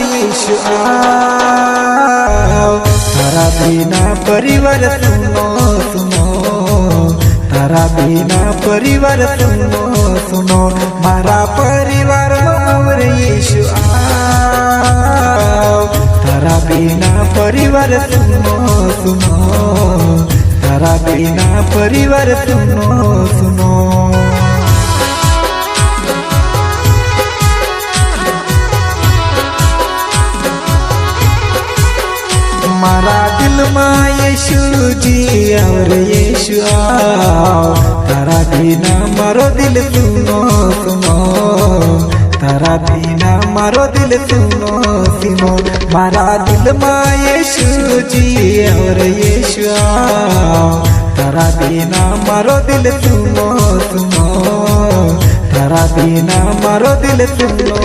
यीशु आओ। तारा बिना परिवार सुनो सुनो, तारा बिना परिवार सुनो सुनो, मारा परिवार मावर यीशु आओ। तारा बिना परिवार सुनो सुनो, तारा बिना परिवार सुनो सुनो। मारा दिल में यीशु जी और यीशु आओ। तारा बिना मारो दिल सुनो सुनो, तारा बिना मारो दिल सुनो सुनो, मारा दिल में यीशु जी और यीशु आओ। तारा बिना मारो दिल सुनो सुनो, तारा बिना मारो दिल सुनो।